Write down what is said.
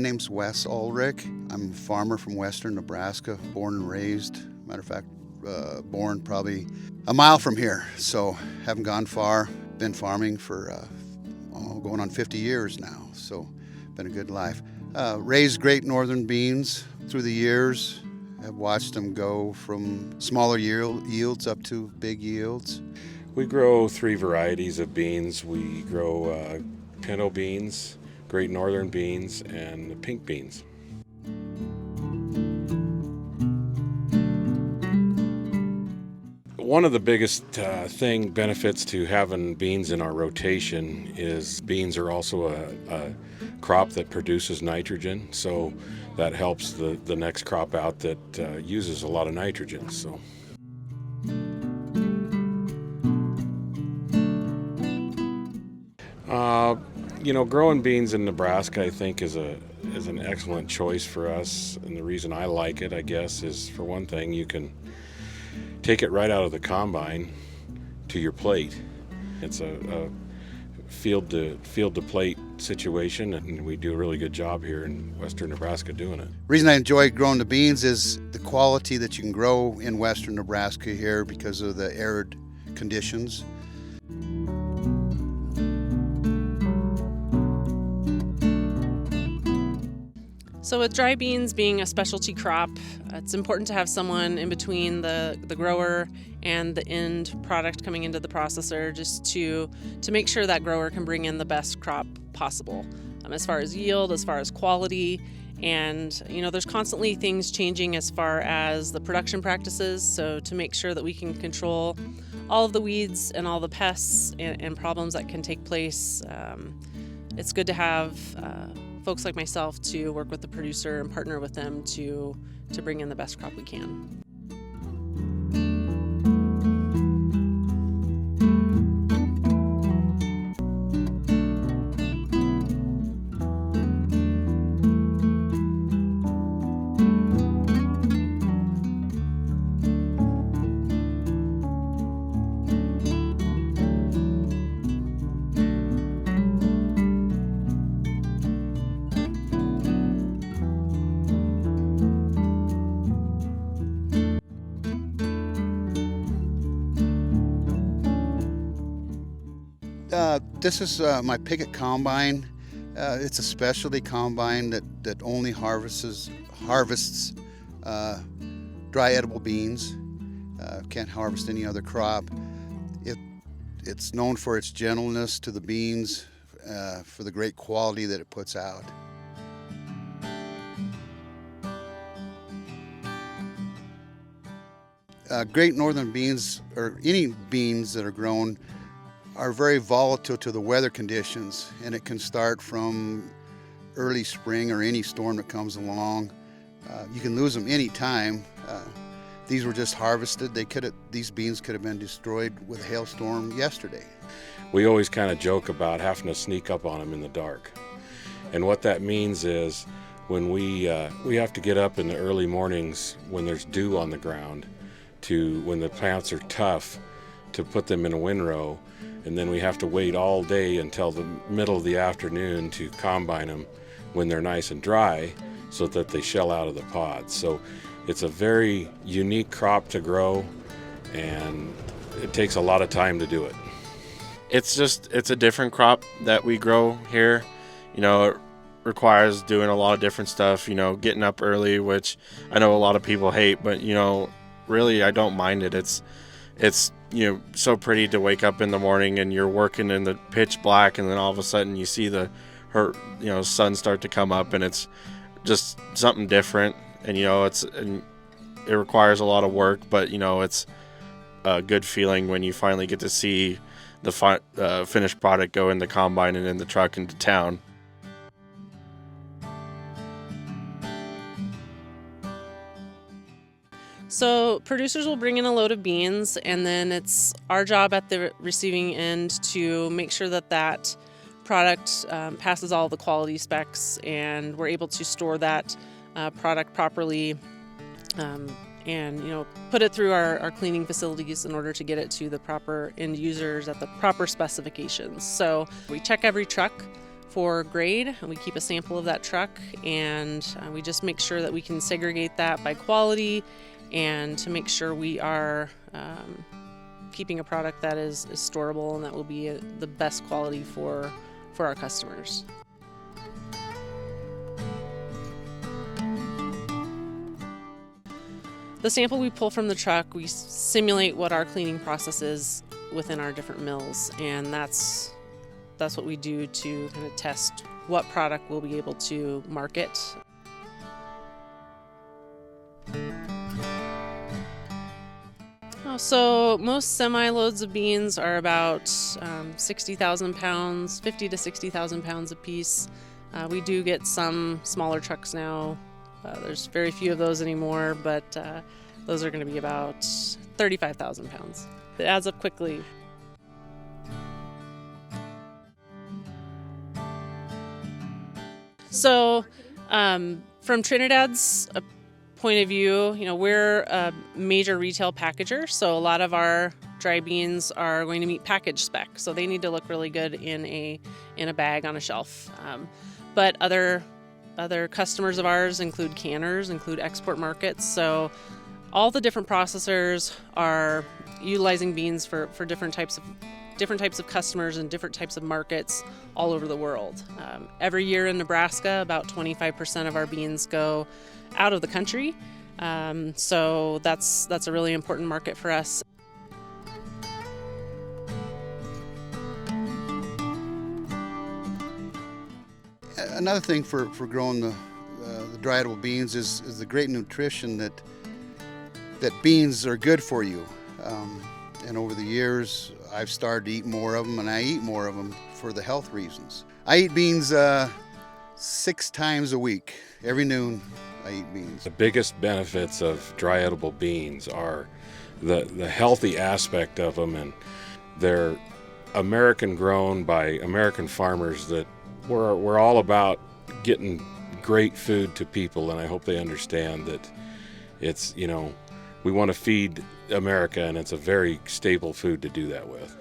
name's Wes Ulrich. I'm a farmer from western Nebraska, born and raised. Matter of fact, born probably a mile from here, so haven't gone far. Been farming for going on 50 years now, so been a good life. Raised great northern beans through the years. I've watched them go from smaller yields up to big yields. We grow 3 varieties of beans. We grow pinto beans, great northern beans, and pink beans. One of the biggest benefits to having beans in our rotation is beans are also a crop that produces nitrogen, so that helps the next crop out that uses a lot of nitrogen. So. Growing beans in Nebraska, I think, is an excellent choice for us, and the reason I like it, I guess, is for one thing, you can take it right out of the combine to your plate. It's a field to plate situation, and we do a really good job here in western Nebraska doing it. The reason I enjoy growing the beans is the quality that you can grow in western Nebraska here because of the arid conditions. So with dry beans being a specialty crop, it's important to have someone in between the grower and the end product coming into the processor, just to make sure that grower can bring in the best crop possible, as far as yield, as far as quality. And there's constantly things changing as far as the production practices, so to make sure that we can control all of the weeds and all the pests and problems that can take place, it's good to have folks like myself to work with the producer and partner with them to bring in the best crop we can. This is my picket combine. It's a specialty combine that only harvests dry edible beans. Can't harvest any other crop. It's known for its gentleness to the beans, for the great quality that it puts out. Great northern beans, or any beans that are grown, are very volatile to the weather conditions, and it can start from early spring or any storm that comes along. You can lose them any time. These were just harvested. These beans could have been destroyed with a hailstorm yesterday. We always kind of joke about having to sneak up on them in the dark, and what that means is when we have to get up in the early mornings when there's dew on the ground, when the plants are tough, to put them in a windrow. And then we have to wait all day until the middle of the afternoon to combine them when they're nice and dry so that they shell out of the pods. So it's a very unique crop to grow, and it takes a lot of time to do it. It's a different crop that we grow here. It requires doing a lot of different stuff, getting up early, which I know a lot of people hate, but really I don't mind it. It's so pretty to wake up in the morning and you're working in the pitch black, and then all of a sudden you see the sun start to come up, and it's just something different. And it requires a lot of work, but it's a good feeling when you finally get to see the finished product go in the combine and in the truck into town. So producers will bring in a load of beans, and then it's our job at the receiving end to make sure that product passes all the quality specs, and we're able to store that product properly, and put it through our cleaning facilities in order to get it to the proper end users at the proper specifications. So we check every truck for grade. We keep a sample of that truck, and we just make sure that we can segregate that by quality and to make sure we are keeping a product that is storable and that will be the best quality for our customers. The sample we pull from the truck, we simulate what our cleaning process is within our different mills, and that's what we do to kind of test what product we'll be able to market. So most semi-loads of beans are about 60,000 pounds, 50 to 60,000 pounds a piece. We do get some smaller trucks now. There's very few of those anymore, but those are going to be about 35,000 pounds. It adds up quickly. So from Trinidad's point of view, we're a major retail packager, so a lot of our dry beans are going to meet package spec, so they need to look really good in a bag on a shelf. But other customers of ours include canners, include export markets, so all the different processors are utilizing beans for different types of customers and different types of markets all over the world. Every year in Nebraska, about 25% of our beans go out of the country, so that's a really important market for us. Another thing for growing the dry edible beans is the great nutrition that beans are good for you. And over the years, I've started to eat more of them, and I eat more of them for the health reasons. I eat beans 6 times a week. Every noon, I eat beans. The biggest benefits of dry edible beans are the healthy aspect of them, and they're American grown by American farmers that we're all about getting great food to people, and I hope they understand that it's, we want to feed America, and it's a very staple food to do that with.